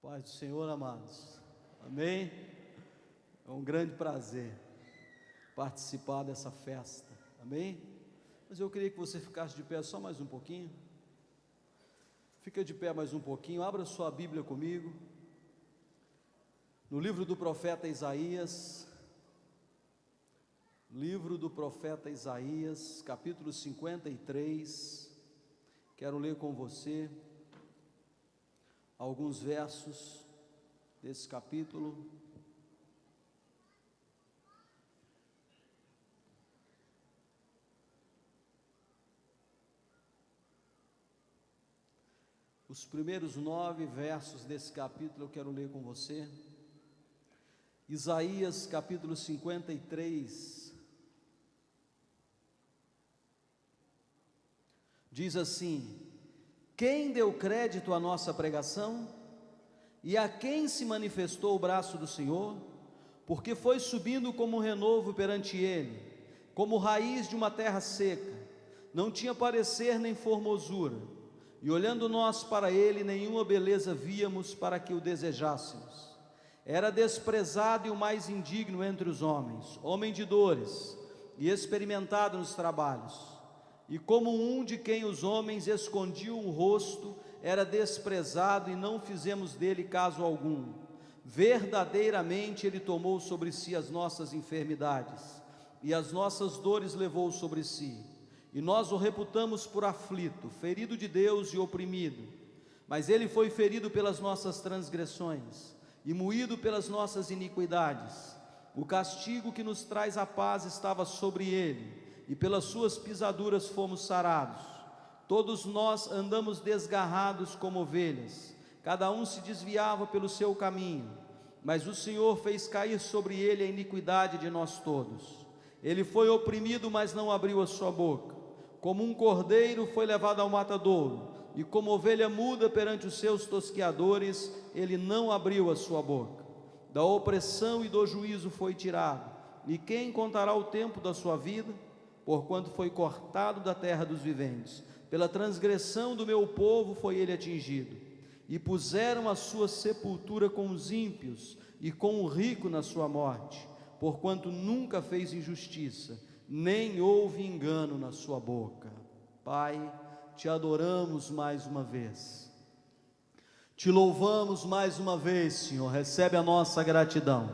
Paz do Senhor, amados. Amém? É um grande prazer participar dessa festa. Amém? Mas eu queria que você ficasse de pé só mais um pouquinho. Fica de pé mais um pouquinho. Abra sua Bíblia comigo. No livro do profeta Isaías. Livro do profeta Isaías, capítulo 53. Quero ler com você alguns versos desse capítulo. Os primeiros 9 versos desse capítulo eu quero ler com você. Isaías capítulo 53 diz assim: quem deu crédito à nossa pregação? E a quem se manifestou o braço do Senhor? Porque foi subindo como um renovo perante ele, como raiz de uma terra seca, não tinha parecer nem formosura, e olhando nós para ele, nenhuma beleza víamos para que o desejássemos. Era desprezado e o mais indigno entre os homens, homem de dores e experimentado nos trabalhos. E como um de quem os homens escondiam o rosto, era desprezado e não fizemos dele caso algum. Verdadeiramente ele tomou sobre si as nossas enfermidades, e as nossas dores levou sobre si. E nós o reputamos por aflito, ferido de Deus e oprimido. Mas ele foi ferido pelas nossas transgressões, e moído pelas nossas iniquidades. O castigo que nos traz a paz estava sobre ele, e pelas suas pisaduras fomos sarados. Todos nós andamos desgarrados como ovelhas, cada um se desviava pelo seu caminho, mas o Senhor fez cair sobre ele a iniquidade de nós todos. Ele foi oprimido, mas não abriu a sua boca. Como um cordeiro foi levado ao matadouro, e como ovelha muda perante os seus tosqueadores, ele não abriu a sua boca. Da opressão e do juízo foi tirado, e quem contará o tempo da sua vida? Porquanto foi cortado da terra dos viventes, pela transgressão do meu povo foi ele atingido. E puseram a sua sepultura com os ímpios, e com o rico na sua morte, porquanto nunca fez injustiça, nem houve engano na sua boca. Pai, te adoramos mais uma vez, te louvamos mais uma vez, Senhor. Recebe a nossa gratidão,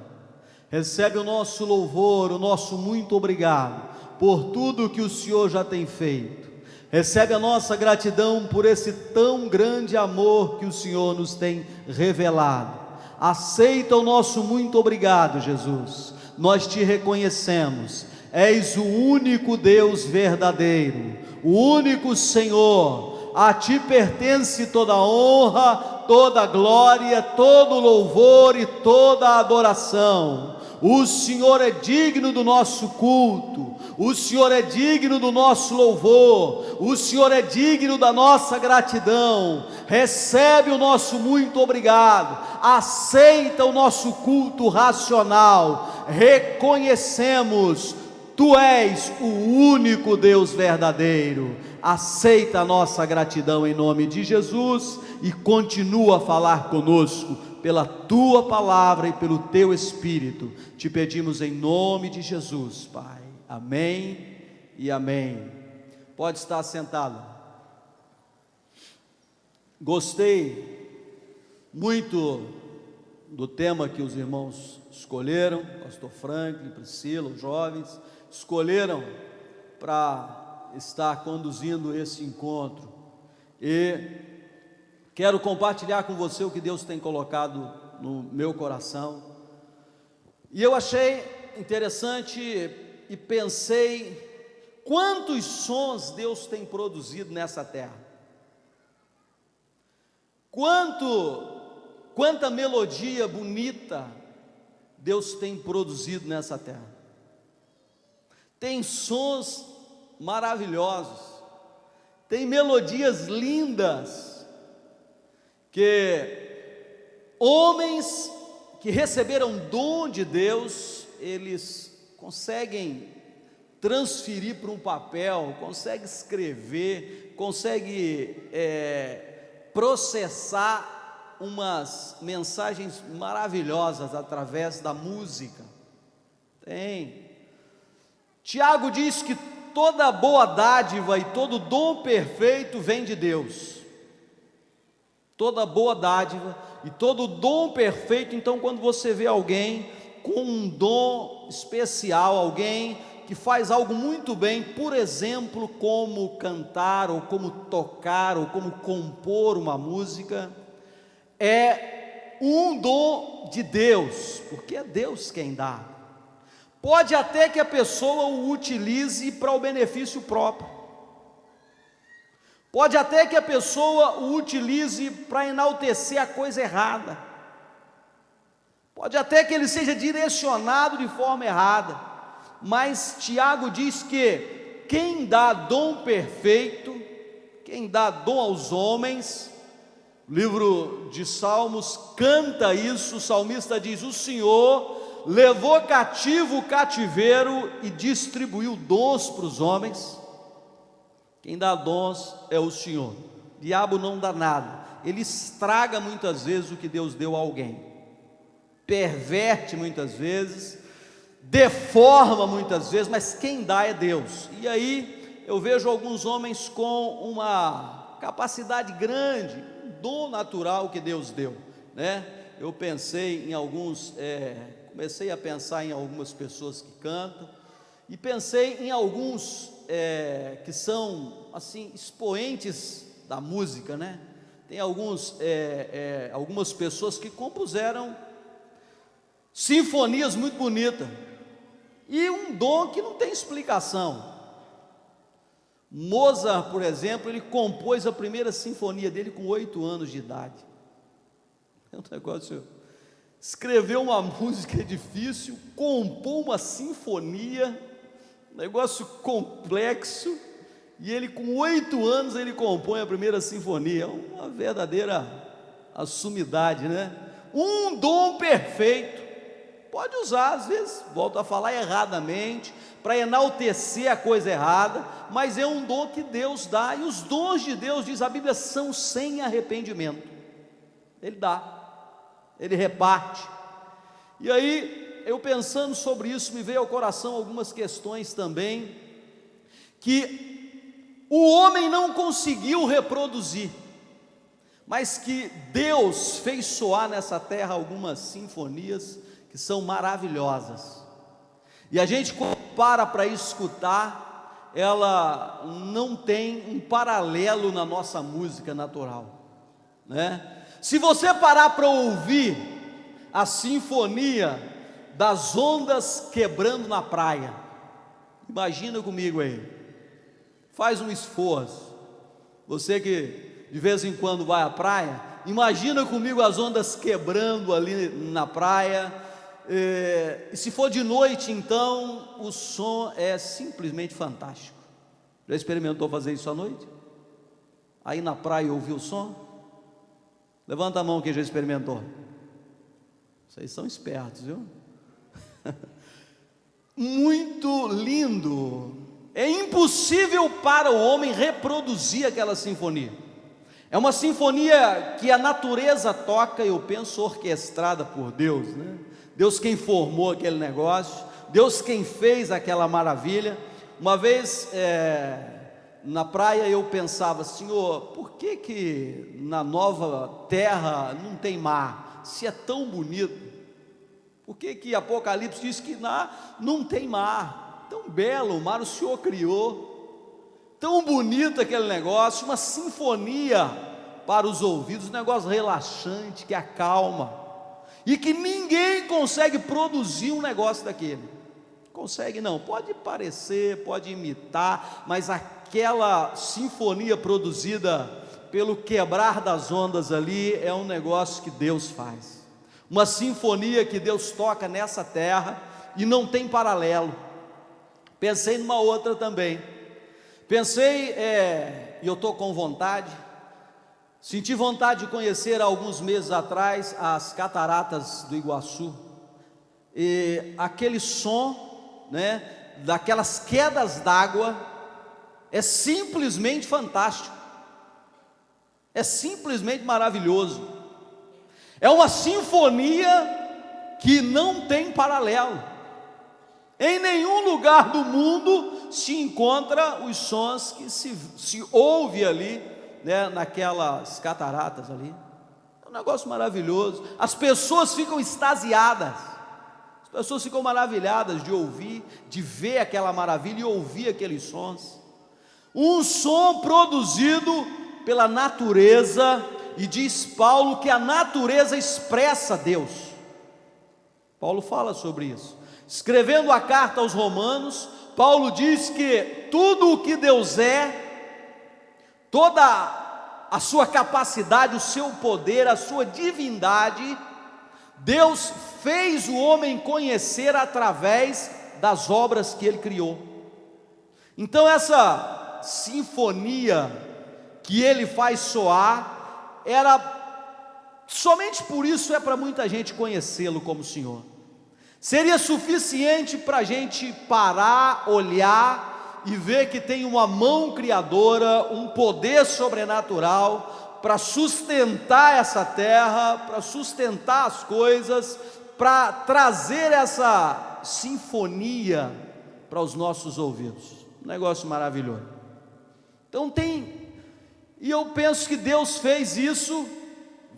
recebe o nosso louvor, o nosso muito obrigado por tudo que o Senhor já tem feito. Recebe a nossa gratidão por esse tão grande amor que o Senhor nos tem revelado. Aceita o nosso muito obrigado, Jesus. Nós te reconhecemos, és o único Deus verdadeiro, o único Senhor. A ti pertence toda a honra, toda a glória, todo o louvor e toda a adoração. O Senhor é digno do nosso culto, o Senhor é digno do nosso louvor, o Senhor é digno da nossa gratidão. Recebe o nosso muito obrigado, aceita o nosso culto racional. Reconhecemos, tu és o único Deus verdadeiro. Aceita a nossa gratidão em nome de Jesus e continua a falar conosco pela tua palavra e pelo teu Espírito. Te pedimos em nome de Jesus, Pai. Amém e amém. Pode estar sentado. Gostei muito do tema que os irmãos escolheram, pastor Franklin, Priscila, os jovens, escolheram para estar conduzindo esse encontro. E quero compartilhar com você o que Deus tem colocado no meu coração. E eu achei interessante e pensei quantos sons Deus tem produzido nessa terra. Quanta melodia bonita Deus tem produzido nessa terra. Tem sons maravilhosos, tem melodias lindas, que homens que receberam dom de Deus, eles conseguem transferir para um papel, conseguem escrever, conseguem processar umas mensagens maravilhosas através da música. Tem. Tiago diz que toda boa dádiva e todo dom perfeito vem de Deus. Toda boa dádiva e todo dom perfeito. Então, quando você vê alguém com um dom especial, alguém que faz algo muito bem, por exemplo, como cantar, ou como tocar, ou como compor uma música, é um dom de Deus, porque é Deus quem dá. Pode até que a pessoa o utilize para o benefício próprio, pode até que a pessoa o utilize para enaltecer a coisa errada, pode até que ele seja direcionado de forma errada, mas Tiago diz que quem dá dom perfeito, quem dá dom aos homens, o livro de Salmos canta isso, o salmista diz: o Senhor levou cativo o cativeiro e distribuiu dons para os homens. Quem dá dons é o Senhor. O diabo não dá nada, ele estraga muitas vezes o que Deus deu a alguém, perverte muitas vezes, deforma muitas vezes, mas quem dá é Deus. E aí eu vejo alguns homens com uma capacidade grande, um dom natural que Deus deu, né? Eu pensei em alguns, comecei a pensar em algumas pessoas que cantam, e pensei em alguns que são assim expoentes da música, né? Tem algumas pessoas que compuseram sinfonias muito bonitas, e um dom que não tem explicação. Mozart, por exemplo, ele compôs a primeira sinfonia dele com 8 anos de idade. É um negócio, escreveu uma música difícil, compôs uma sinfonia, um negócio complexo, e ele com 8 anos ele compõe a primeira sinfonia. Uma verdadeira sumidade, né? Um dom perfeito. Pode usar, às vezes, volto a falar, erradamente, para enaltecer a coisa errada, mas é um dom que Deus dá, e os dons de Deus, diz a Bíblia, são sem arrependimento. Ele dá, Ele reparte. E aí, eu pensando sobre isso, me veio ao coração algumas questões também, que o homem não conseguiu reproduzir, mas que Deus fez soar nessa terra algumas sinfonias que são maravilhosas, e a gente para escutar, ela não tem um paralelo na nossa música natural, né? Se você parar para ouvir a sinfonia das ondas quebrando na praia, imagina comigo aí, faz um esforço, você que de vez em quando vai à praia, imagina comigo as ondas quebrando ali na praia. E se for de noite, então o som é simplesmente fantástico. Já experimentou fazer isso à noite? Aí na praia ouvir o som? Levanta a mão quem já experimentou. Vocês são espertos, viu? Muito lindo. É impossível para o homem reproduzir aquela sinfonia. É uma sinfonia que a natureza toca, eu penso, orquestrada por Deus, né? Deus quem formou aquele negócio, Deus quem fez aquela maravilha. Uma vez na praia eu pensava: Senhor, por que na nova terra não tem mar, se é tão bonito? Por que Apocalipse diz que não tem mar? Tão belo o mar, o Senhor criou, tão bonito aquele negócio, uma sinfonia para os ouvidos, um negócio relaxante, que acalma, e que ninguém consegue produzir um negócio daquele. Consegue não, pode parecer, pode imitar, mas aquela sinfonia produzida pelo quebrar das ondas ali é um negócio que Deus faz, uma sinfonia que Deus toca nessa terra e não tem paralelo. Pensei numa outra também, e eu estou com vontade, senti vontade de conhecer há alguns meses atrás as cataratas do Iguaçu, e aquele som, né, daquelas quedas d'água é simplesmente fantástico, é simplesmente maravilhoso. É uma sinfonia que não tem paralelo. Em nenhum lugar do mundo se encontra os sons que se ouve ali, né, naquelas cataratas ali. É um negócio maravilhoso. As pessoas ficam extasiadas, as pessoas ficam maravilhadas de ouvir, de ver aquela maravilha e ouvir aqueles sons. Um som produzido pela natureza, e diz Paulo que a natureza expressa Deus. Paulo fala sobre isso. Escrevendo a carta aos Romanos, Paulo diz que tudo o que Deus toda a sua capacidade, o seu poder, a sua divindade, Deus fez o homem conhecer através das obras que ele criou. Então essa sinfonia que ele faz soar, somente por isso é para muita gente conhecê-lo como Senhor. Seria suficiente para a gente parar, olhar e ver que tem uma mão criadora, um poder sobrenatural para sustentar essa terra, para sustentar as coisas, para trazer essa sinfonia para os nossos ouvidos. Um negócio maravilhoso. Então e eu penso que Deus fez isso,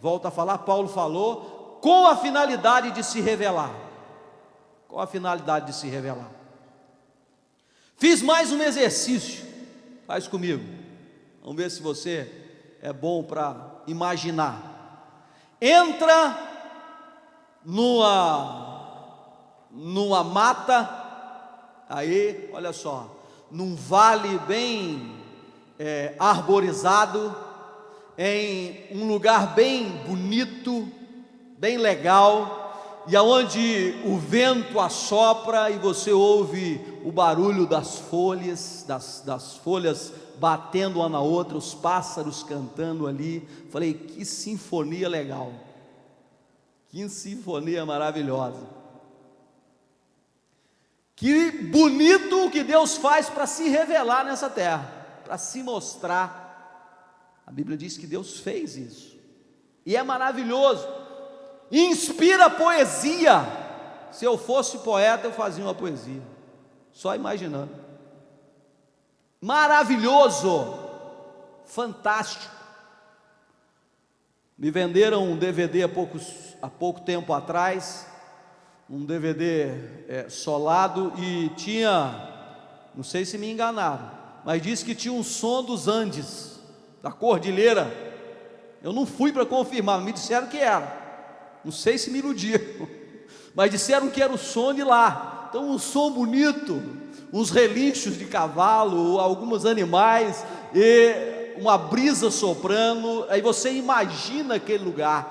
volta a falar, Paulo falou, com a finalidade de se revelar. Com a finalidade de se revelar. Fiz mais um exercício, faz comigo, vamos ver se você é bom para imaginar. Entra numa mata, aí, olha só, num vale bem arborizado, em um lugar bem bonito, bem legal, e aonde o vento assopra e você ouve o barulho das folhas, das folhas batendo uma na outra, os pássaros cantando ali. Falei, que sinfonia legal, que sinfonia maravilhosa. Que bonito o que Deus faz para se revelar nessa terra, para se mostrar. A Bíblia diz que Deus fez isso, e é maravilhoso. Inspira poesia. Se eu fosse poeta, eu fazia uma poesia, só imaginando. Maravilhoso, fantástico. Me venderam um DVD há pouco tempo atrás, um DVD solado, e tinha, não sei se me enganaram, mas disse que tinha um som dos Andes, da cordilheira. Eu não fui para confirmar, me disseram que era. Não sei se me iludiram, mas disseram que era o som de lá. Então um som bonito, uns relinchos de cavalo, alguns animais, e uma brisa soprando. Aí você imagina aquele lugar.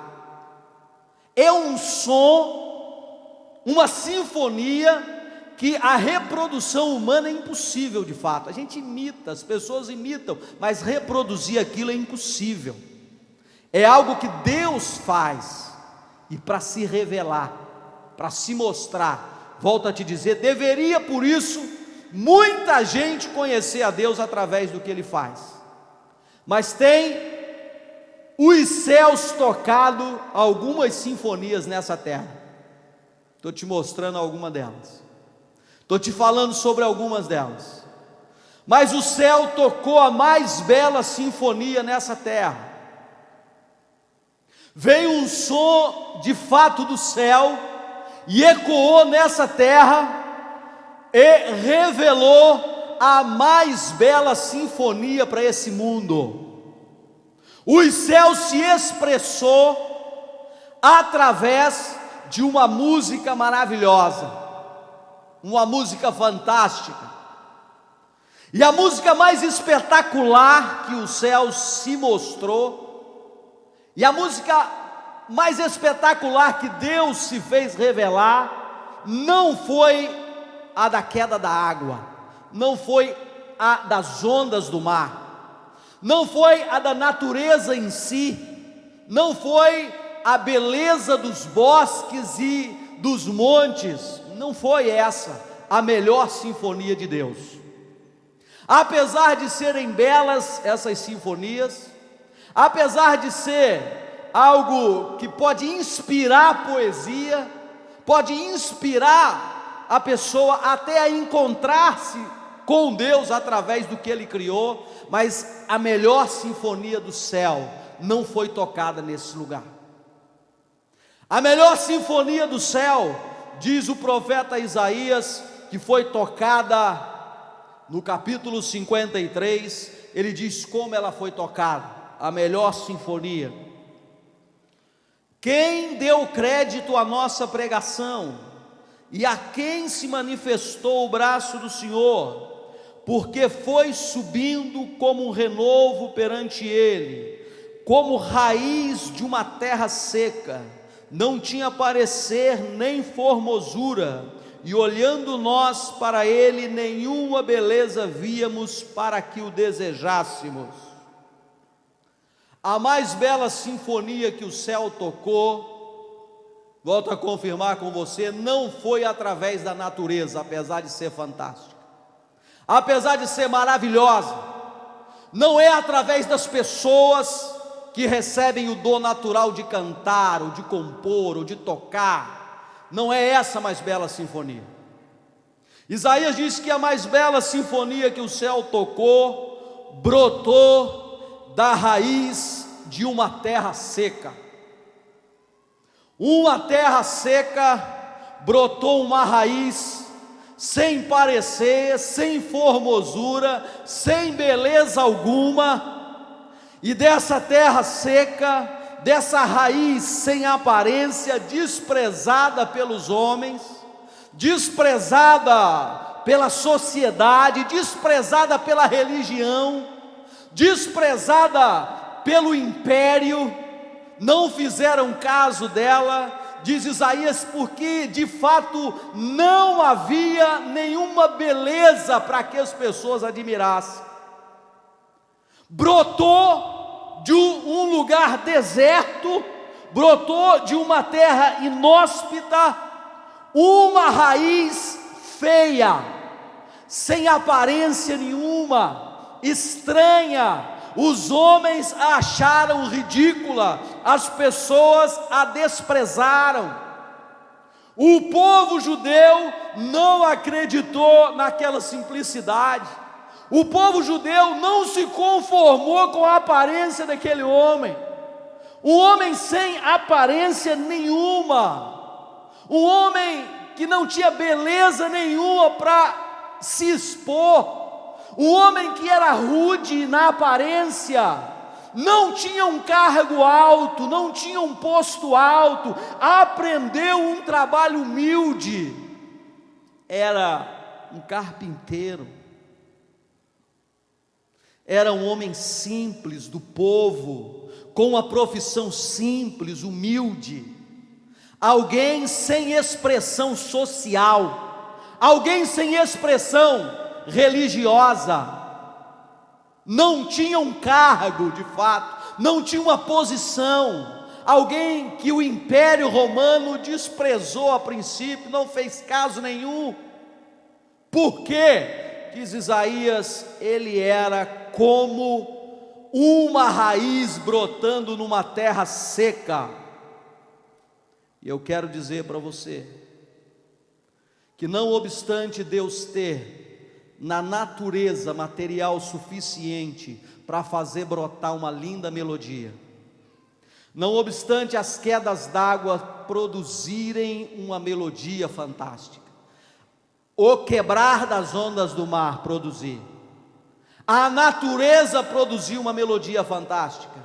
É um som, uma sinfonia que a reprodução humana é impossível de fato. A gente imita, as pessoas imitam, mas reproduzir aquilo é impossível. É algo que Deus faz. E para se revelar, para se mostrar, volto a te dizer, deveria por isso muita gente conhecer a Deus através do que Ele faz. Mas tem os céus tocado algumas sinfonias nessa terra. Estou te mostrando alguma delas, estou te falando sobre algumas delas. Mas o céu tocou a mais bela sinfonia nessa terra. Veio um som de fato do céu e ecoou nessa terra e revelou a mais bela sinfonia para esse mundo. Os céus se expressou através de uma música maravilhosa, uma música fantástica. E a música mais espetacular que o céu se mostrou, e a música mais espetacular que Deus se fez revelar, não foi a da queda da água, não foi a das ondas do mar, não foi a da natureza em si, não foi a beleza dos bosques e dos montes, não foi essa a melhor sinfonia de Deus. Apesar de serem belas essas sinfonias, apesar de ser algo que pode inspirar poesia, pode inspirar a pessoa até a encontrar-se com Deus através do que Ele criou, mas a melhor sinfonia do céu não foi tocada nesse lugar. A melhor sinfonia do céu, diz o profeta Isaías, que foi tocada no capítulo 53, ele diz como ela foi tocada, a melhor sinfonia. Quem deu crédito à nossa pregação e a quem se manifestou o braço do Senhor, porque foi subindo como um renovo perante ele, como raiz de uma terra seca, não tinha parecer nem formosura, e olhando nós para ele, nenhuma beleza víamos para que o desejássemos. A mais bela sinfonia que o céu tocou, volto a confirmar com você, não foi através da natureza, apesar de ser fantástica, apesar de ser maravilhosa, não é através das pessoas que recebem o dom natural de cantar, ou de compor, ou de tocar, não é essa a mais bela sinfonia. Isaías diz que a mais bela sinfonia que o céu tocou, brotou da raiz de uma terra seca. Uma terra seca, brotou uma raiz, sem parecer, sem formosura, sem beleza alguma, e dessa terra seca, dessa raiz sem aparência, desprezada pelos homens, desprezada pela sociedade, desprezada pela religião, desprezada pelo império, não fizeram caso dela, diz Isaías, porque de fato não havia nenhuma beleza para que as pessoas admirassem. Brotou de um lugar deserto, brotou de uma terra inóspita, uma raiz feia, sem aparência nenhuma, estranha. Os homens a acharam ridícula, as pessoas a desprezaram. O povo judeu não acreditou naquela simplicidade. O povo judeu não se conformou com a aparência daquele homem, um homem sem aparência nenhuma, um homem que não tinha beleza nenhuma para se expor, um homem que era rude na aparência, não tinha um cargo alto, não tinha um posto alto, aprendeu um trabalho humilde, era um carpinteiro, era um homem simples do povo, com uma profissão simples, humilde, alguém sem expressão social, alguém sem expressão religiosa, não tinha um cargo de fato, não tinha uma posição, alguém que o Império Romano desprezou a princípio, não fez caso nenhum. Por quê? Diz Isaías, ele era como uma raiz brotando numa terra seca. E eu quero dizer para você, que não obstante Deus ter na natureza material suficiente para fazer brotar uma linda melodia, não obstante as quedas d'água produzirem uma melodia fantástica, o quebrar das ondas do mar produzir, a natureza produziu uma melodia fantástica,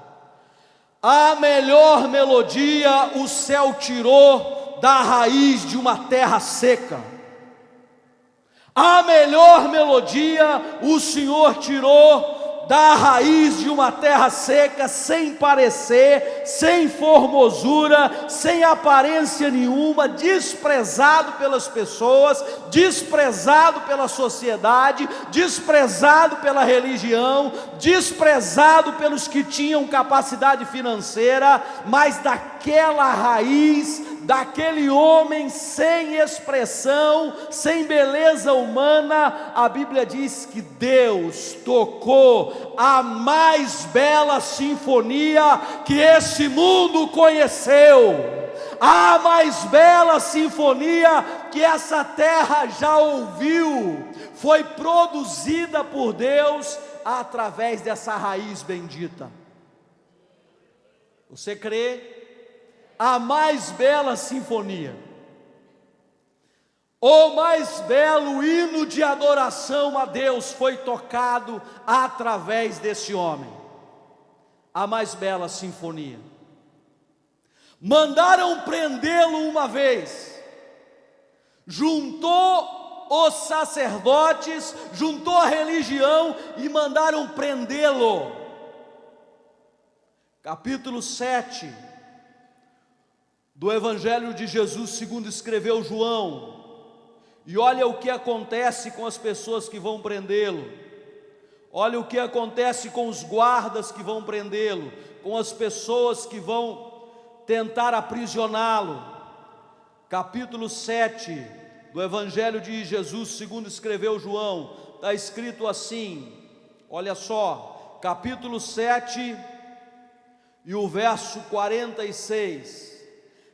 a melhor melodia o céu tirou da raiz de uma terra seca, a melhor melodia o Senhor tirou da raiz de uma terra seca, sem parecer, sem formosura, sem aparência nenhuma, desprezado pelas pessoas, desprezado pela sociedade, desprezado pela religião, desprezado pelos que tinham capacidade financeira, mas daquela raiz, daquele homem sem expressão, sem beleza humana, a Bíblia diz que Deus tocou a mais bela sinfonia que esse esse mundo conheceu, a mais bela sinfonia que essa terra já ouviu, foi produzida por Deus através dessa raiz bendita. Você crê? A mais bela sinfonia, o mais belo hino de adoração a Deus foi tocado através desse homem. A mais bela sinfonia. Mandaram prendê-lo uma vez, juntou os sacerdotes, juntou a religião e mandaram prendê-lo. Capítulo 7 do Evangelho de Jesus segundo escreveu João. E olha o que acontece com as pessoas que vão prendê-lo. Olha o que acontece com os guardas que vão prendê-lo, com as pessoas que vão tentar aprisioná-lo. Capítulo 7 do Evangelho de Jesus segundo escreveu João, está escrito assim, olha só, capítulo 7 e o verso 46,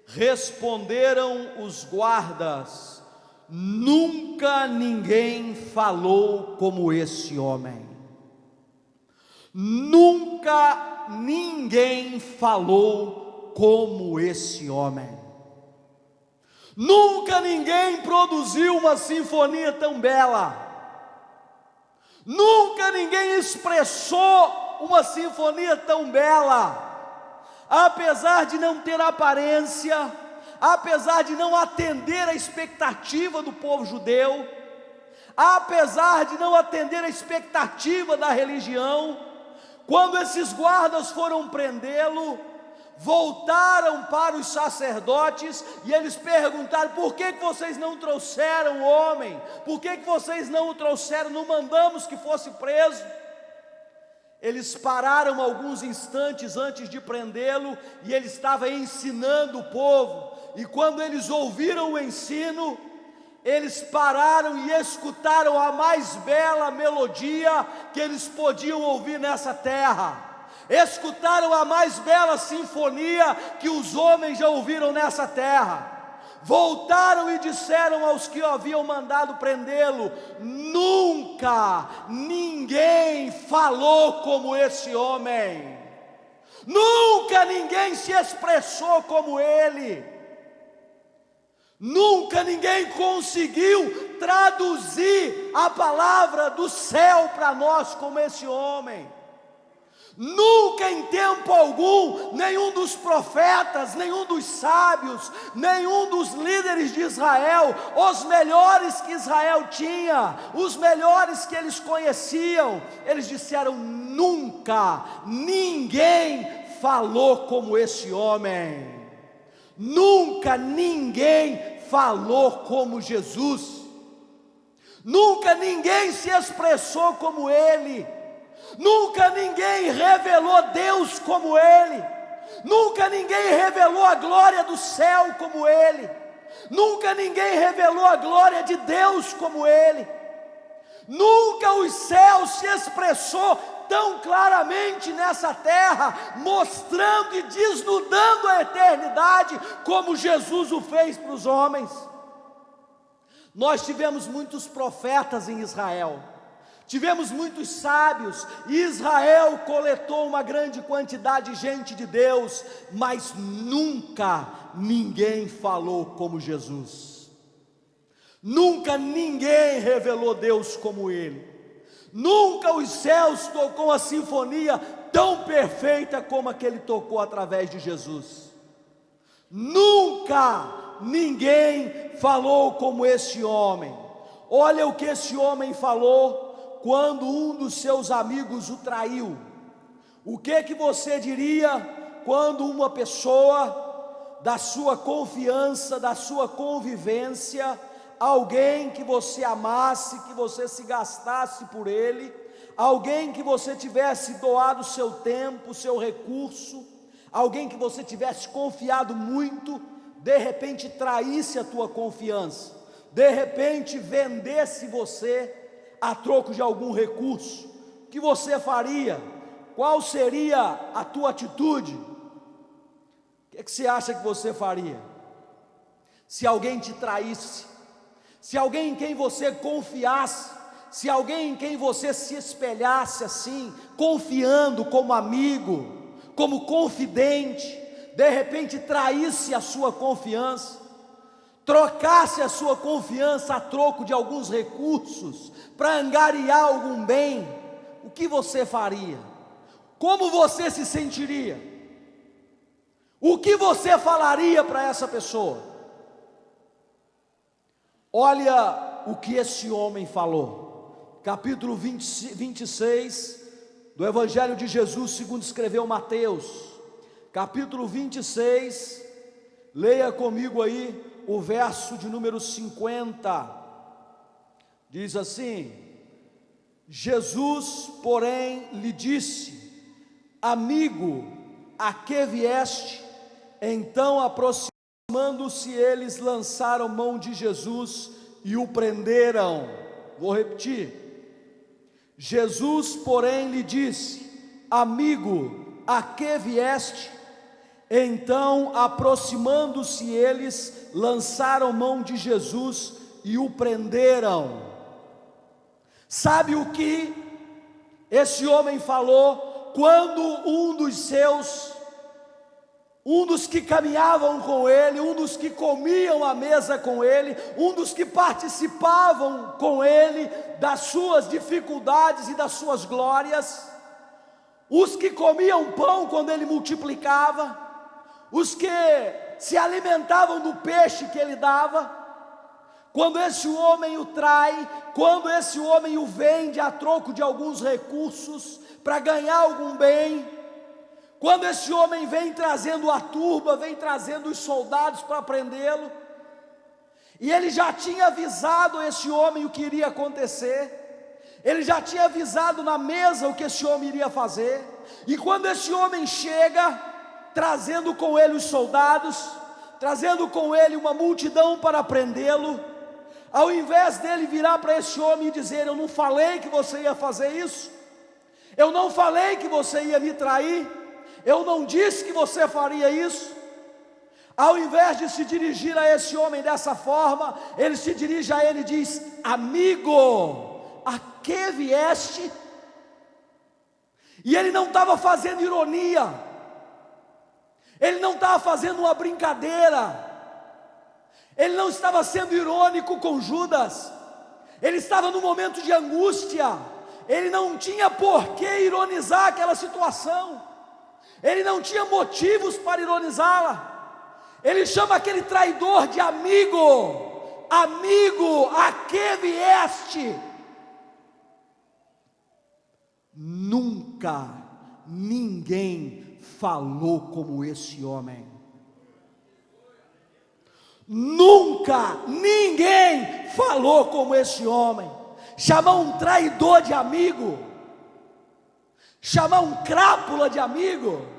responderam os guardas: nunca ninguém falou como esse homem. Nunca ninguém falou como esse homem. Nunca ninguém produziu uma sinfonia tão bela. Nunca ninguém expressou uma sinfonia tão bela. Apesar de não ter aparência, apesar de não atender a expectativa do povo judeu, apesar de não atender a expectativa da religião, quando esses guardas foram prendê-lo, voltaram para os sacerdotes e eles perguntaram: por que vocês não trouxeram o homem? Por que vocês não o trouxeram? Não mandamos que fosse preso. Eles pararam alguns instantes antes de prendê-lo e ele estava ensinando o povo. E quando eles ouviram o ensino, eles pararam e escutaram a mais bela melodia que eles podiam ouvir nessa terra. Escutaram a mais bela sinfonia que os homens já ouviram nessa terra. Voltaram e disseram aos que haviam mandado prendê-lo: nunca ninguém falou como esse homem. Nunca ninguém se expressou como ele. Nunca ninguém conseguiu traduzir a palavra do céu para nós como esse homem. Nunca em tempo algum, nenhum dos profetas, nenhum dos sábios, nenhum dos líderes de Israel, os melhores que Israel tinha, os melhores que eles conheciam, eles disseram: nunca ninguém falou como esse homem. Nunca ninguém falou como Jesus. Nunca ninguém se expressou como ele. Nunca ninguém revelou Deus como ele. Nunca ninguém revelou a glória do céu como ele. Nunca ninguém revelou a glória de Deus como ele. Nunca os céus se expressou tão claramente nessa terra, mostrando e desnudando a eternidade como Jesus o fez para os homens. Nós tivemos muitos profetas em Israel. Tivemos muitos sábios, e Israel coletou uma grande quantidade de gente de Deus, mas nunca ninguém falou como Jesus. Nunca ninguém revelou Deus como ele. Nunca os céus tocou a sinfonia tão perfeita como a que ele tocou através de Jesus. Nunca ninguém falou como esse homem. Olha o que esse homem falou quando um dos seus amigos o traiu. O que você diria quando uma pessoa da sua confiança, da sua convivência, alguém que você amasse, que você se gastasse por ele, alguém que você tivesse doado o seu tempo, o seu recurso, alguém que você tivesse confiado muito, de repente traísse a tua confiança, de repente vendesse você a troco de algum recurso? O que você faria? Qual seria a tua atitude? que você acha que você faria? Se alguém te traísse, se alguém em quem você confiasse, se alguém em quem você se espelhasse assim, confiando como amigo, como confidente, de repente traísse a sua confiança, trocasse a sua confiança a troco de alguns recursos, para angariar algum bem, o que você faria? Como você se sentiria? O que você falaria para essa pessoa? Olha o que esse homem falou, capítulo 26 do Evangelho de Jesus segundo escreveu Mateus, capítulo 26, leia comigo aí o verso de número 50, diz assim: Jesus, porém, lhe disse: amigo, a que vieste? Então, aproximando-se, eles lançaram mão de Jesus e o prenderam. Vou repetir. Jesus, porém, lhe disse: amigo, a que vieste? Então, aproximando-se eles, lançaram mão de Jesus e o prenderam. Sabe o que esse homem falou quando um dos que caminhavam com ele, um dos que comiam à mesa com ele, um dos que participavam com ele das suas dificuldades e das suas glórias, os que comiam pão quando ele multiplicava, os que se alimentavam do peixe que ele dava, quando esse homem o trai, quando esse homem o vende a troco de alguns recursos para ganhar algum bem, quando esse homem vem trazendo a turba, vem trazendo os soldados para prendê-lo, e ele já tinha avisado esse homem o que iria acontecer, ele já tinha avisado na mesa o que esse homem iria fazer, e quando esse homem chega, trazendo com ele os soldados, trazendo com ele uma multidão para prendê-lo, ao invés dele virar para esse homem e dizer: eu não falei que você ia fazer isso, eu não falei que você ia me trair, eu não disse que você faria isso. Ao invés de se dirigir a esse homem dessa forma, ele se dirige a ele e diz: amigo, a que vieste? E ele não estava fazendo ironia, ele não estava fazendo uma brincadeira, ele não estava sendo irônico com Judas, ele estava num momento de angústia, ele não tinha por que ironizar aquela situação, ele não tinha motivos para ironizá-la. Ele chama aquele traidor de amigo. Amigo, a que vieste? Nunca ninguém falou como esse homem. Nunca ninguém falou como esse homem. Chamar um traidor de amigo, chamar um crápula de amigo,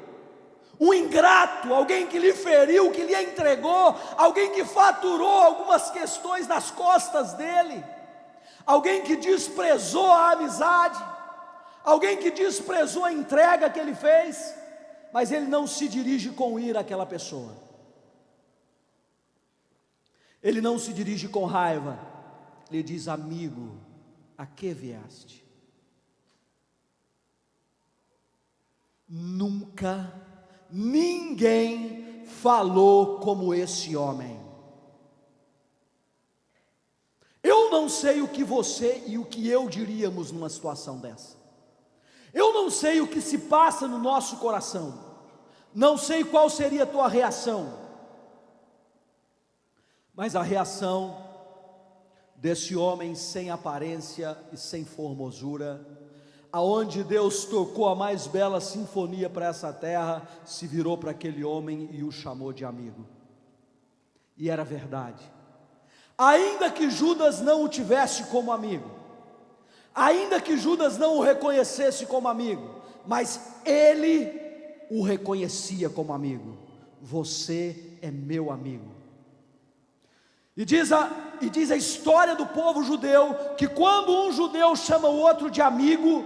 um ingrato, alguém que lhe feriu, que lhe entregou, alguém que faturou algumas questões nas costas dele, alguém que desprezou a amizade, alguém que desprezou a entrega que ele fez, mas ele não se dirige com ira àquela pessoa, ele não se dirige com raiva, ele diz: amigo, a que vieste? Nunca ninguém falou como esse homem. Eu não sei o que você e o que eu diríamos numa situação dessa. Eu não sei o que se passa no nosso coração. Não sei qual seria a tua reação. Mas a reação desse homem sem aparência e sem formosura, aonde Deus tocou a mais bela sinfonia para essa terra, se virou para aquele homem e o chamou de amigo. E era verdade. Ainda que Judas não o tivesse como amigo, ainda que Judas não o reconhecesse como amigo, mas ele o reconhecia como amigo. Você é meu amigo. E diz a história do povo judeu, que quando um judeu chama o outro de amigo,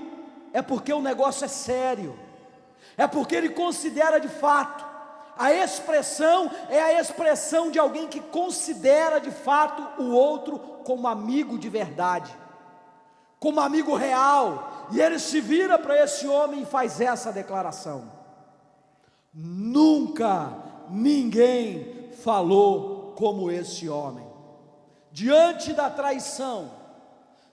é porque o negócio é sério, é porque ele considera de fato A expressão é a expressão de alguém que considera de fato o outro como amigo de verdade, como amigo real. E ele se vira para esse homem e faz essa declaração: nunca ninguém falou como esse homem. Diante da traição,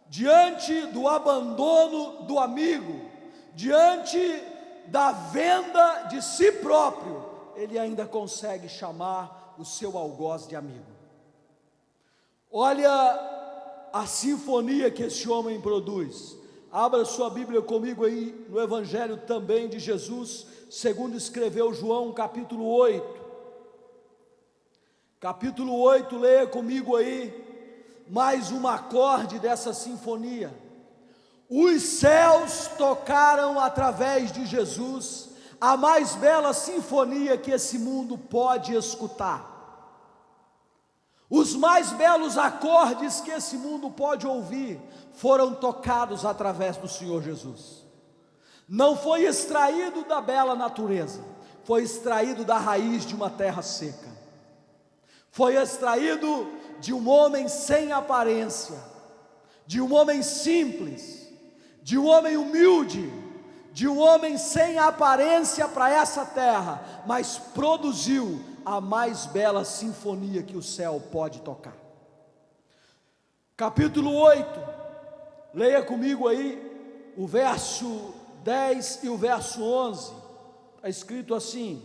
diante do abandono do amigo, diante da venda de si próprio, ele ainda consegue chamar o seu algoz de amigo. Olha a sinfonia que esse homem produz. Abra sua Bíblia comigo aí no Evangelho também de Jesus, segundo escreveu João, capítulo 8. Capítulo 8, leia comigo aí mais um acorde dessa sinfonia. Os céus tocaram através de Jesus a mais bela sinfonia que esse mundo pode escutar. Os mais belos acordes que esse mundo pode ouvir foram tocados através do Senhor Jesus. Não foi extraído da bela natureza, foi extraído da raiz de uma terra seca. Foi extraído de um homem sem aparência, de um homem simples, de um homem humilde, de um homem sem aparência para essa terra, mas produziu a mais bela sinfonia que o céu pode tocar. Capítulo 8, leia comigo aí o verso 10 e o verso 11, está escrito assim: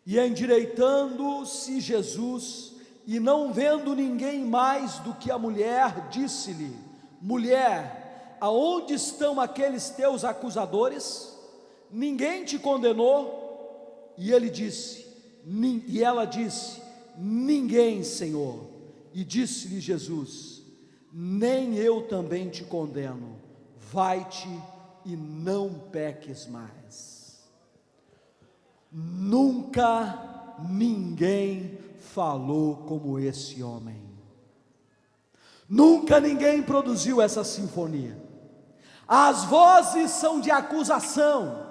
e endireitando-se Jesus, e não vendo ninguém mais do que a mulher, disse-lhe: mulher, aonde estão aqueles teus acusadores? Ninguém te condenou? E ela disse: ninguém, Senhor. E disse-lhe Jesus: nem eu também te condeno, vai-te e não peques mais. Nunca ninguém falou como esse homem. Nunca ninguém produziu essa sinfonia. As vozes são de acusação,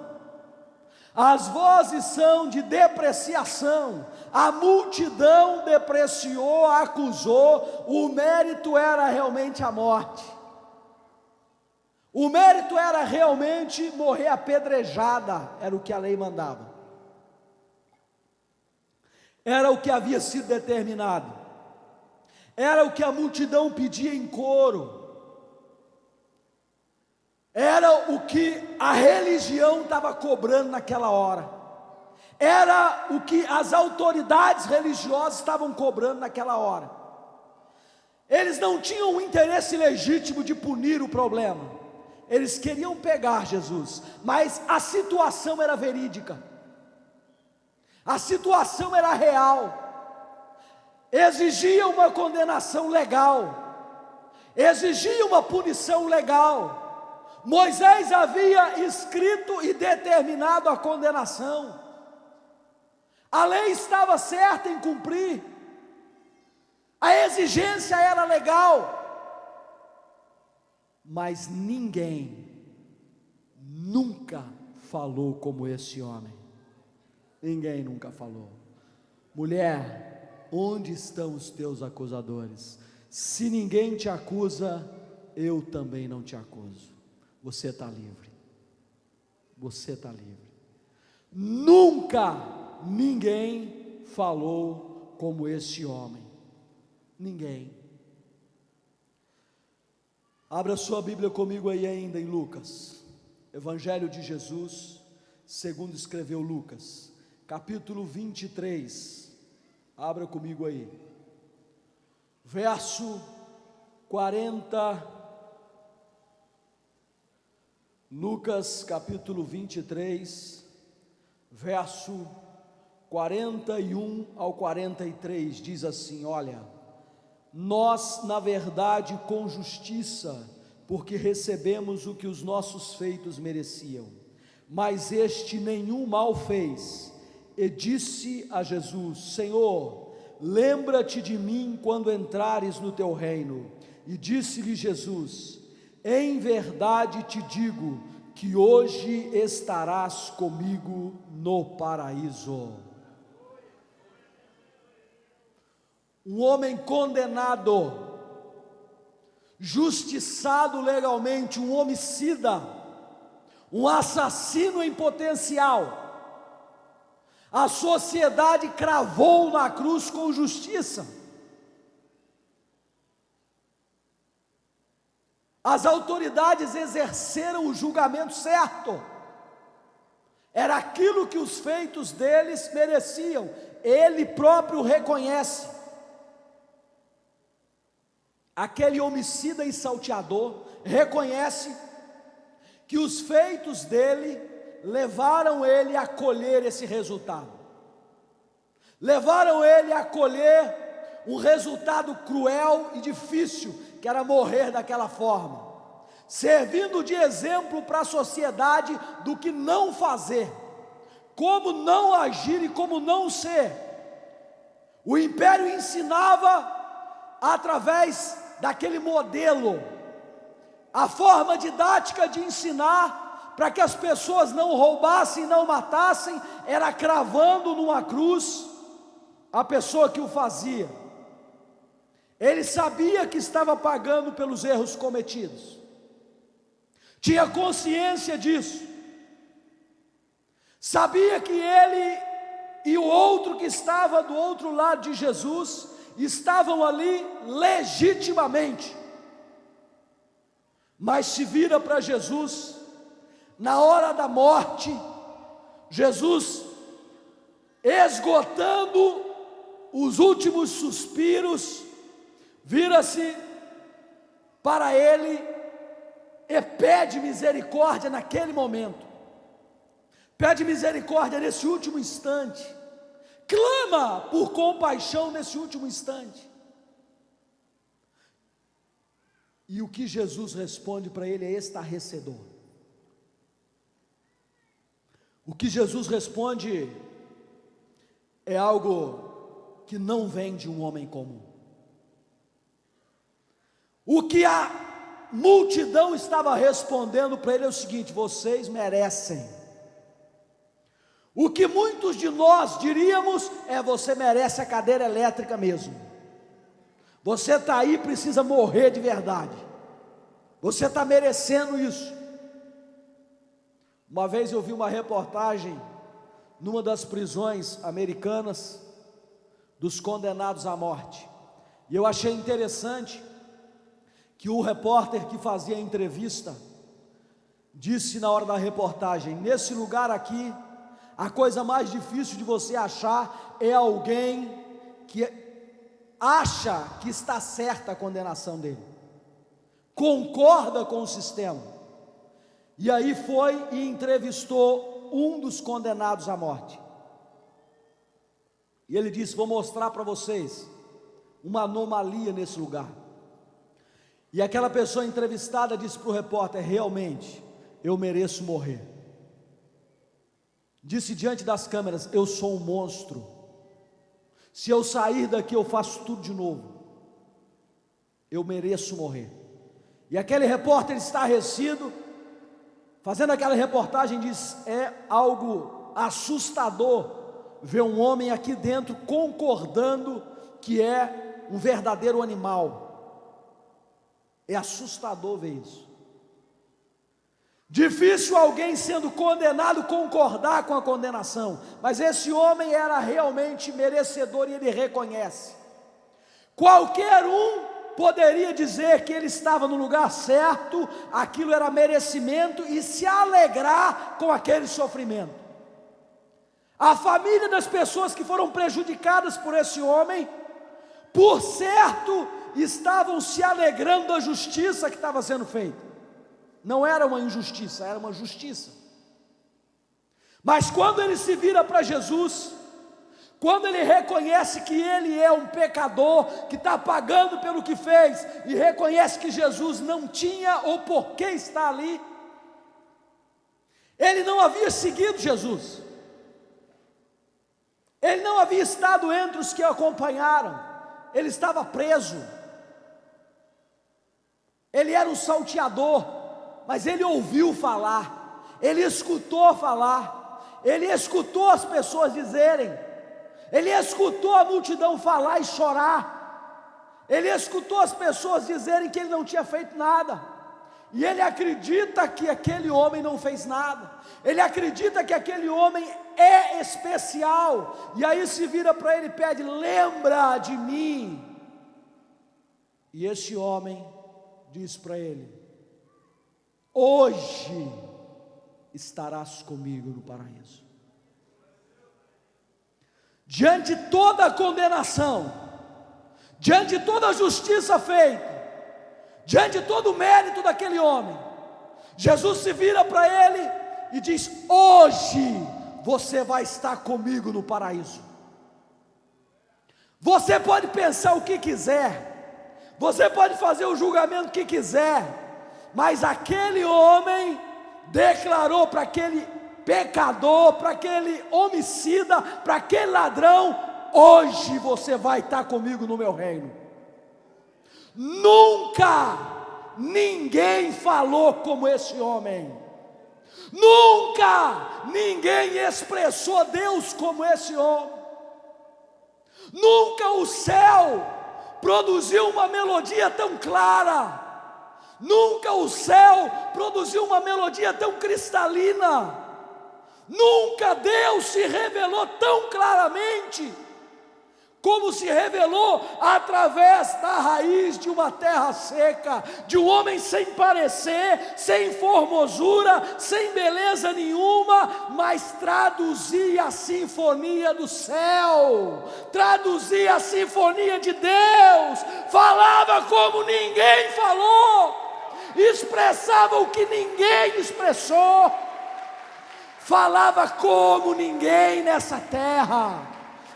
as vozes são de depreciação. A multidão depreciou, acusou. O mérito era realmente a morte. O mérito era realmente morrer apedrejada, era o que a lei mandava. Era o que havia sido determinado, era o que a multidão pedia em coro, era o que a religião estava cobrando naquela hora, era o que as autoridades religiosas estavam cobrando naquela hora. Eles não tinham um interesse legítimo de punir o problema, eles queriam pegar Jesus, mas a situação era verídica. A situação era real, exigia uma condenação legal, exigia uma punição legal. Moisés havia escrito e determinado a condenação, a lei estava certa em cumprir, a exigência era legal, mas ninguém nunca falou como esse homem. Ninguém nunca falou. Mulher, onde estão os teus acusadores? Se ninguém te acusa, eu também não te acuso. Você está livre. Você está livre. Nunca ninguém falou como esse homem. Ninguém. Abra sua Bíblia comigo aí ainda em Lucas. Evangelho de Jesus, segundo escreveu Lucas. Capítulo 23, abra comigo aí, verso 40, Lucas capítulo 23, verso 41 ao 43, diz assim: olha, nós na verdade com justiça, porque recebemos o que os nossos feitos mereciam, mas este nenhum mal fez. E disse a Jesus: Senhor, lembra-te de mim quando entrares no teu reino. E disse-lhe Jesus: em verdade te digo que hoje estarás comigo no paraíso. um homem condenado, justiçado legalmente, um homicida, um assassino em potencial, a sociedade cravou na cruz com justiça. As autoridades exerceram o julgamento certo. Era aquilo que os feitos deles mereciam. Ele próprio reconhece. Aquele homicida e salteador reconhece que os feitos dele levaram ele a colher esse resultado. Levaram ele a colher um resultado cruel e difícil, que era morrer daquela forma, servindo de exemplo para a sociedade do que não fazer, como não agir e como não ser. O império ensinava através daquele modelo, a forma didática de ensinar para que as pessoas não roubassem, não matassem, era cravando numa cruz a pessoa que o fazia. Ele sabia que estava pagando pelos erros cometidos, tinha consciência disso, sabia que ele e o outro que estava do outro lado de Jesus estavam ali legitimamente, mas se vira para Jesus, na hora da morte, Jesus esgotando os últimos suspiros, vira-se para ele e pede misericórdia naquele momento, pede misericórdia nesse último instante, clama por compaixão nesse último instante. E o que Jesus responde para ele é estarrecedor. O que Jesus responde é algo que não vem de um homem comum. O que a multidão estava respondendo para ele é o seguinte: vocês merecem. O que muitos de nós diríamos é: você merece a cadeira elétrica mesmo. Você está aí, precisa morrer de verdade. Você está merecendo isso. Uma vez eu vi uma reportagem numa das prisões americanas dos condenados à morte, e eu achei interessante que o repórter que fazia a entrevista disse na hora da reportagem: nesse lugar aqui, a coisa mais difícil de você achar é alguém que acha que está certa a condenação dele, concorda com o sistema. E aí foi e entrevistou um dos condenados à morte, e ele disse: vou mostrar para vocês uma anomalia nesse lugar. E aquela pessoa entrevistada disse para o repórter: realmente, eu mereço morrer. Disse diante das câmeras: eu sou um monstro, se eu sair daqui eu faço tudo de novo, eu mereço morrer. E aquele repórter estarrecido, fazendo aquela reportagem, diz: é algo assustador ver um homem aqui dentro concordando que é um verdadeiro animal. É assustador ver isso. Difícil alguém sendo condenado concordar com a condenação, mas esse homem era realmente merecedor e ele reconhece. Qualquer um poderia dizer que ele estava no lugar certo, aquilo era merecimento, e se alegrar com aquele sofrimento. A família das pessoas que foram prejudicadas por esse homem, por certo, estavam se alegrando da justiça que estava sendo feita. Não era uma injustiça, era uma justiça. Mas quando ele se vira para Jesus, quando ele reconhece que ele é um pecador, que está pagando pelo que fez, e reconhece que Jesus não tinha o porquê estar ali, ele não havia seguido Jesus, ele não havia estado entre os que o acompanharam, ele estava preso, ele era um salteador, mas ele ouviu falar, ele escutou falar, ele escutou as pessoas dizerem, ele escutou a multidão falar e chorar, Ele escutou as pessoas dizerem que ele não tinha feito nada, e ele acredita que aquele homem não fez nada, ele acredita que aquele homem é especial, e aí se vira para ele e pede: lembra de mim. E esse homem diz para ele: hoje estarás comigo no paraíso. Diante de toda a condenação, diante de toda a justiça feita, diante de todo o mérito daquele homem, Jesus se vira para ele e diz: hoje você vai estar comigo no paraíso. Você pode pensar o que quiser, você pode fazer o julgamento que quiser, mas aquele homem declarou para aquele pecador, para aquele homicida, para aquele ladrão: hoje você vai estar comigo no meu reino. Nunca ninguém falou como esse homem, nunca ninguém expressou Deus como esse homem, nunca o céu produziu uma melodia tão clara, nunca o céu produziu uma melodia tão cristalina, nunca Deus se revelou tão claramente como se revelou através da raiz de uma terra seca, de um homem sem parecer, sem formosura, sem beleza nenhuma, mas traduzia a sinfonia do céu, traduzia a sinfonia de Deus, falava como ninguém falou, expressava o que ninguém expressou, falava como ninguém nessa terra,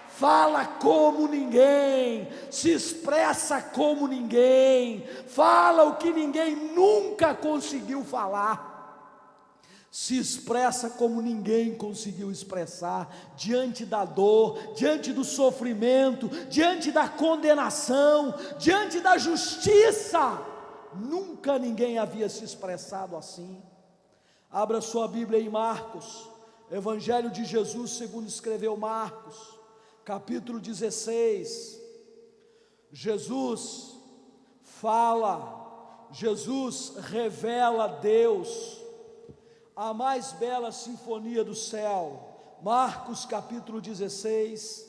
fala como ninguém, se expressa como ninguém, fala o que ninguém nunca conseguiu falar, se expressa como ninguém conseguiu expressar, diante da dor, diante do sofrimento, diante da condenação, diante da justiça. Nunca ninguém havia se expressado assim. Abra sua Bíblia em Marcos, Evangelho de Jesus segundo escreveu Marcos, capítulo 16. Jesus fala, Jesus revela Deus, a mais bela sinfonia do céu. Marcos capítulo 16,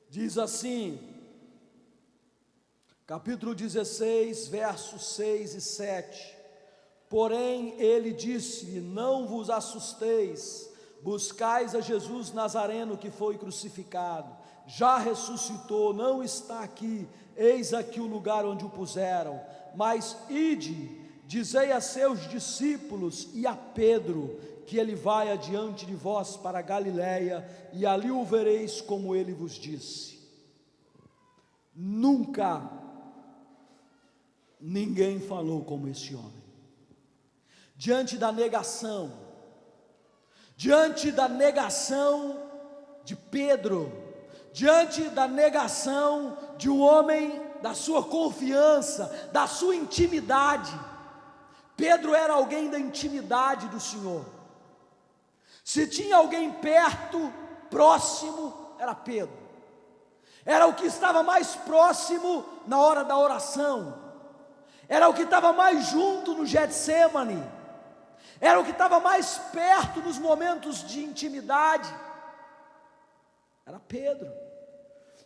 diz assim, capítulo 16, versos 6 e 7. Porém ele disse: não vos assusteis, buscais a Jesus Nazareno que foi crucificado, já ressuscitou, não está aqui, eis aqui o lugar onde o puseram, mas ide, dizei a seus discípulos e a Pedro, que ele vai adiante de vós para Galiléia, e ali o vereis como ele vos disse. Nunca ninguém falou como esse homem. Diante da negação de Pedro, diante da negação de um homem da sua confiança, da sua intimidade. Pedro era alguém da intimidade do Senhor. Se tinha alguém perto, próximo, era Pedro. Era o que estava mais próximo na hora da oração, era o que estava mais junto no Getsêmani, era o que estava mais perto nos momentos de intimidade, era Pedro.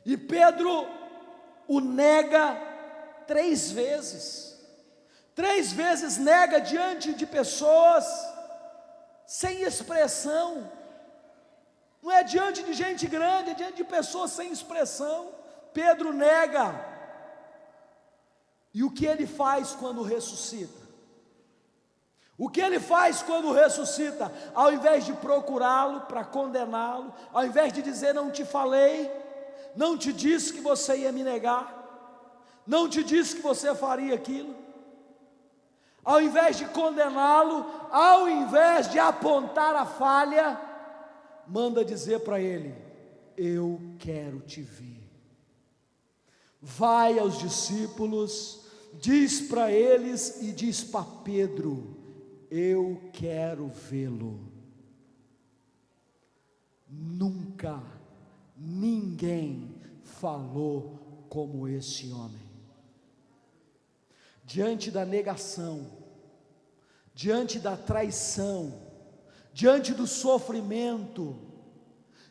E Pedro o nega 3 vezes, 3 vezes nega diante de pessoas sem expressão, não é diante de gente grande, é diante de pessoas sem expressão. Pedro nega, e o que ele faz quando ressuscita? O que ele faz quando ressuscita? Ao invés de procurá-lo para condená-lo, ao invés de dizer: não te falei, não te disse que você ia me negar, não te disse que você faria aquilo, ao invés de condená-lo, ao invés de apontar a falha, manda dizer para ele: eu quero te ver. Vai aos discípulos, diz para eles e diz para Pedro: eu quero vê-lo. Nunca ninguém falou como esse homem. diante da negação, diante da traição, diante do sofrimento,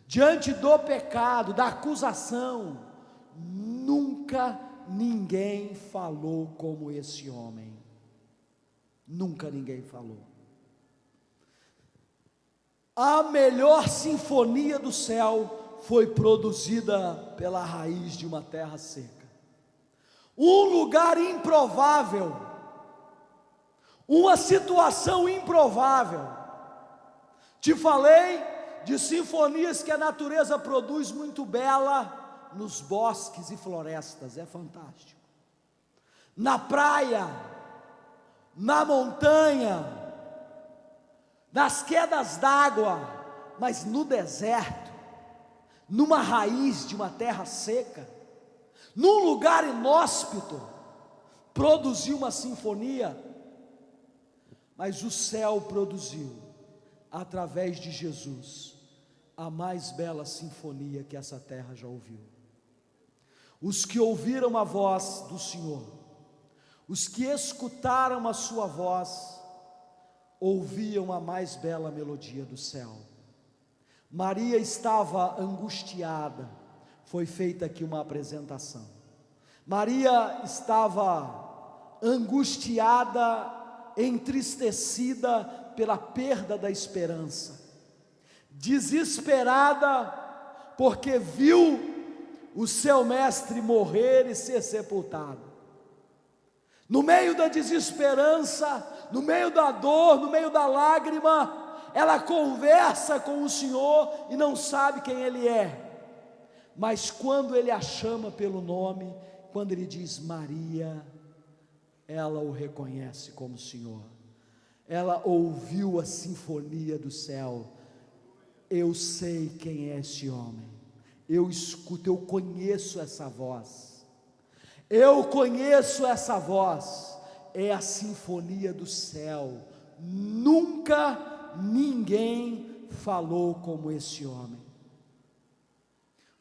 diante do pecado, da acusação, nunca ninguém falou como esse homem. Nunca ninguém falou. A melhor sinfonia do céu foi produzida pela raiz de uma terra seca. Um lugar improvável, uma situação improvável. Te falei de sinfonias que a natureza produz muito bela nos bosques e florestas, é fantástico. Na praia, na montanha, nas quedas d'água, mas no deserto, numa raiz de uma terra seca, num lugar inóspito, produziu uma sinfonia, mas o céu produziu, através de Jesus, a mais bela sinfonia que essa terra já ouviu. Os que ouviram a voz do Senhor, os que escutaram a sua voz, ouviam a mais bela melodia do céu. Maria estava angustiada, foi feita aqui uma apresentação. Maria estava angustiada, entristecida pela perda da esperança, desesperada porque viu o seu mestre morrer e ser sepultado. No meio da desesperança, no meio da dor, no meio da lágrima, ela conversa com o Senhor e não sabe quem Ele é, mas quando Ele a chama pelo nome, quando Ele diz Maria, ela o reconhece como Senhor. Ela ouviu a sinfonia do céu. Eu sei quem é esse homem, eu escuto, eu conheço essa voz, eu conheço essa voz, é a sinfonia do céu. Nunca ninguém falou como esse homem.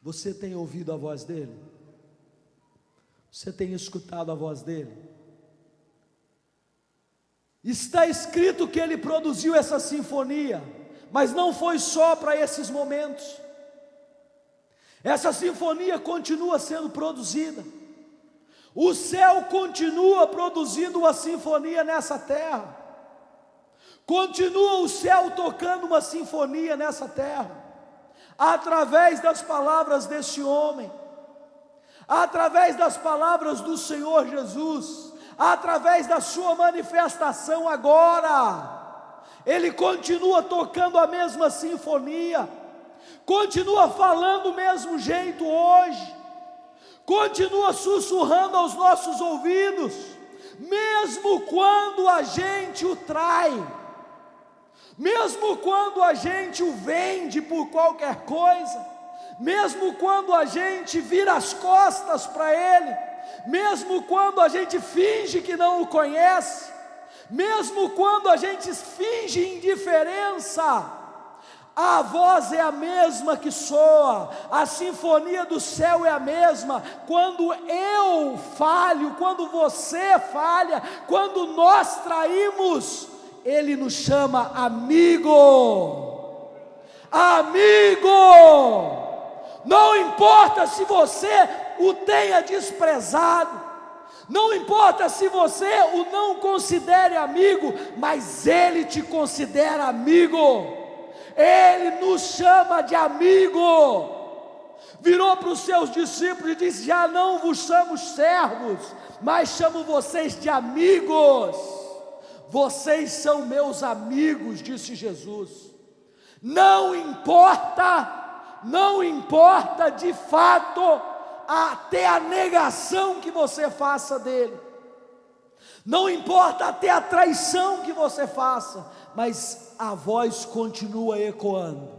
Você tem ouvido a voz dele? Você tem escutado a voz dele? Está escrito que ele produziu essa sinfonia, mas não foi só para esses momentos. Essa sinfonia continua sendo produzida. O céu continua produzindo uma sinfonia nessa terra. Continua o céu tocando uma sinfonia nessa terra, através das palavras desse homem, através das palavras do Senhor Jesus, através da sua manifestação agora. Ele continua tocando a mesma sinfonia, continua falando do mesmo jeito hoje, continua sussurrando aos nossos ouvidos, mesmo quando a gente o trai, mesmo quando a gente o vende por qualquer coisa, mesmo quando a gente vira as costas para ele, mesmo quando a gente finge que não o conhece, mesmo quando a gente finge indiferença, a voz é a mesma que soa, a sinfonia do céu é a mesma. Quando eu falho, quando você falha, quando nós traímos, Ele nos chama amigo, amigo. Não importa se você o tenha desprezado, não importa se você o não considere amigo, mas Ele te considera amigo. Ele nos chama de amigo. Virou para os seus discípulos e disse: já não vos chamo servos, mas chamo vocês de amigos. Vocês são meus amigos, disse Jesus. Não importa de fato até a negação que você faça dele, não importa até a traição que você faça, mas a voz continua ecoando: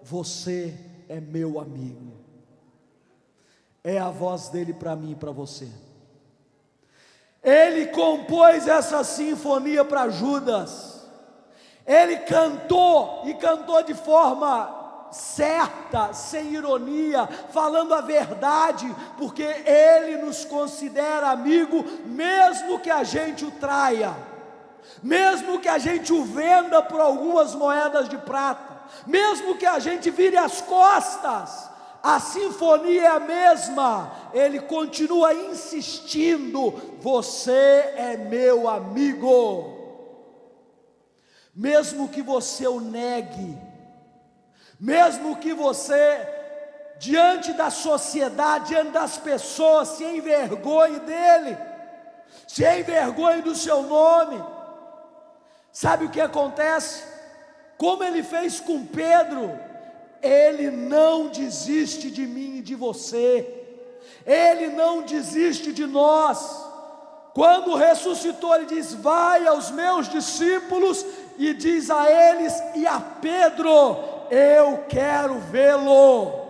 você é meu amigo. É a voz dele para mim e para você. Ele compôs essa sinfonia para Judas. Ele cantou, e cantou de forma certa, sem ironia, falando a verdade, porque Ele nos considera amigo, mesmo que a gente o traia, mesmo que a gente o venda por algumas moedas de prata, mesmo que a gente vire as costas, a sinfonia é a mesma, Ele continua insistindo: você é meu amigo. Mesmo que você o negue, mesmo que você, diante da sociedade, diante das pessoas, se envergonhe dele, se envergonhe do seu nome, sabe o que acontece? Como ele fez com Pedro, ele não desiste de mim e de você, ele não desiste de nós. Quando ressuscitou, ele diz: vai aos meus discípulos e diz a eles e a Pedro: eu quero vê-lo.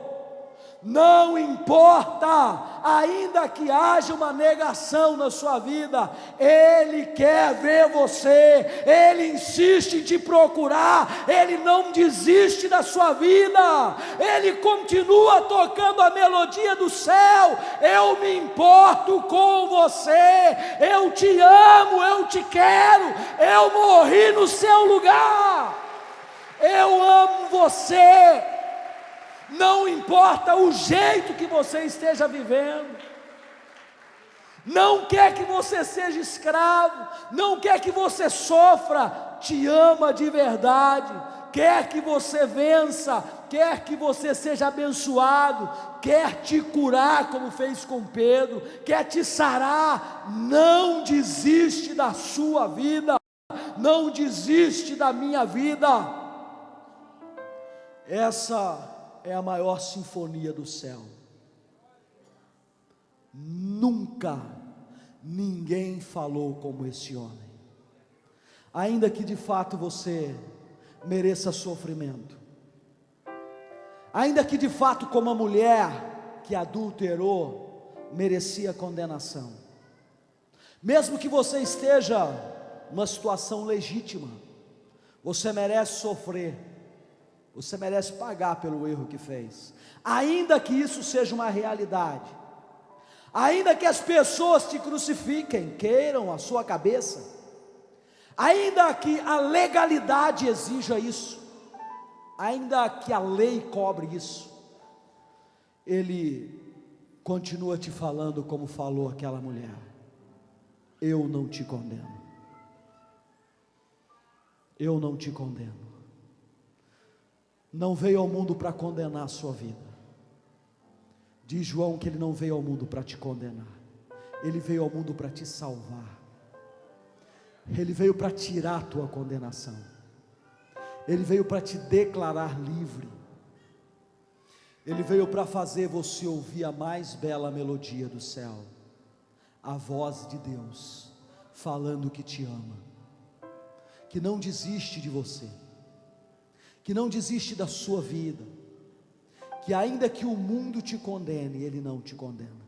Não importa, ainda que haja uma negação na sua vida, Ele quer ver você, Ele insiste em te procurar, Ele não desiste da sua vida, Ele continua tocando a melodia do céu: eu me importo com você, eu te amo, eu te quero, eu morri no seu lugar, eu amo você. Não importa o jeito que você esteja vivendo, não quer que você seja escravo, não quer que você sofra, te ama de verdade, quer que você vença, quer que você seja abençoado, quer te curar como fez com Pedro, quer te sarar. Não desiste da sua vida, não desiste da minha vida. Essa é a maior sinfonia do céu. Nunca ninguém falou como esse homem. Ainda que de fato você mereça sofrimento, ainda que de fato, como a mulher que adulterou, merecia condenação, mesmo que você esteja numa situação legítima, você merece sofrer, você merece pagar pelo erro que fez, ainda que isso seja uma realidade, ainda que as pessoas te crucifiquem, queiram a sua cabeça, ainda que a legalidade exija isso, ainda que a lei cobre isso, Ele continua te falando como falou aquela mulher: eu não te condeno, eu não te condeno. Não veio ao mundo para condenar a sua vida. Diz João que ele não veio ao mundo para te condenar, ele veio ao mundo para te salvar. Ele veio para tirar a tua condenação, ele veio para te declarar livre, ele veio para fazer você ouvir a mais bela melodia do céu, a voz de Deus falando que te ama, que não desiste de você, que não desiste da sua vida, que ainda que o mundo te condene, Ele não te condena,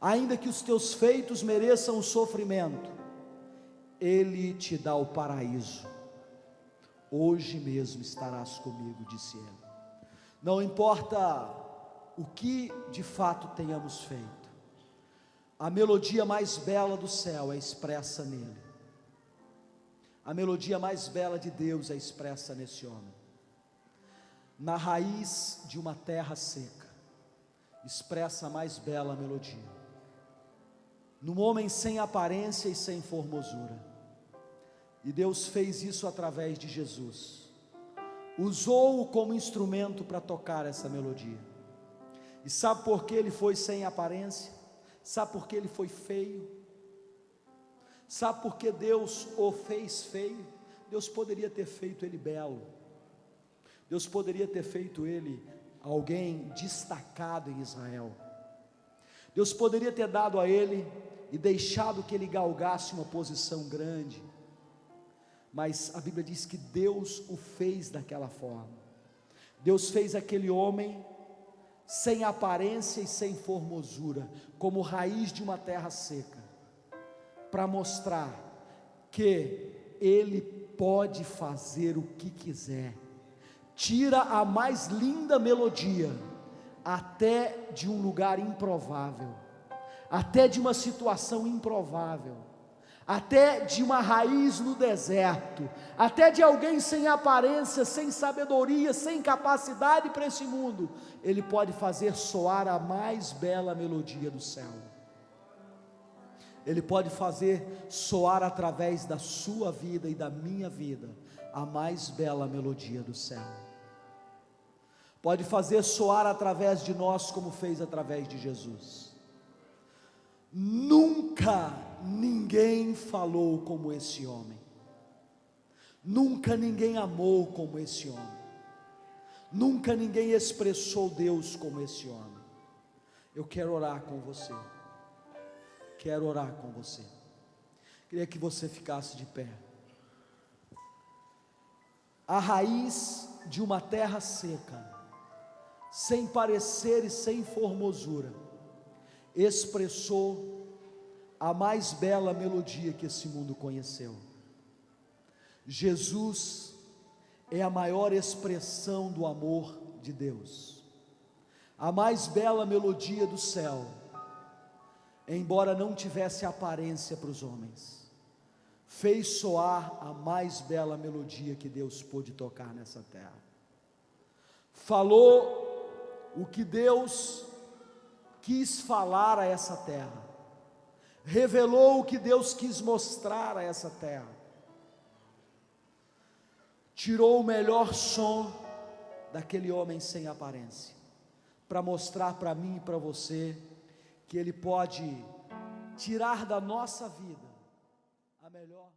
ainda que os teus feitos mereçam o sofrimento, Ele te dá o paraíso. Hoje mesmo estarás comigo, disse Ele. Não importa o que de fato tenhamos feito, a melodia mais bela do céu é expressa nele. A melodia mais bela de Deus é expressa nesse homem. Na raiz de uma terra seca, expressa a mais bela melodia. Num homem sem aparência e sem formosura. E Deus fez isso através de Jesus. Usou-o como instrumento para tocar essa melodia. E sabe por que ele foi sem aparência? Sabe por que ele foi feio? Sabe por que Deus o fez feio? Deus poderia ter feito ele belo, Deus poderia ter feito ele alguém destacado em Israel, Deus poderia ter dado a ele e deixado que ele galgasse uma posição grande, mas a Bíblia diz que Deus o fez daquela forma. Deus fez aquele homem sem aparência e sem formosura, como raiz de uma terra seca, para mostrar que Ele pode fazer o que quiser, tira a mais linda melodia, até de um lugar improvável, até de uma situação improvável, até de uma raiz no deserto, até de alguém sem aparência, sem sabedoria, sem capacidade para esse mundo, Ele pode fazer soar a mais bela melodia do céu. Ele pode fazer soar através da sua vida e da minha vida a mais bela melodia do céu. Pode fazer soar através de nós como fez através de Jesus. Nunca ninguém falou como esse homem. Nunca ninguém amou como esse homem. Nunca ninguém expressou Deus como esse homem. Eu quero orar com você. Quero orar com você. Queria que você ficasse de pé. A raiz de uma terra seca, sem parecer e sem formosura, expressou a mais bela melodia que esse mundo conheceu. Jesus é a maior expressão do amor de Deus, a mais bela melodia do céu, embora não tivesse aparência para os homens, fez soar a mais bela melodia que Deus pôde tocar nessa terra. Falou o que Deus quis falar a essa terra, revelou o que Deus quis mostrar a essa terra, tirou o melhor som daquele homem sem aparência, para mostrar para mim e para você, que Ele pode tirar da nossa vida a melhor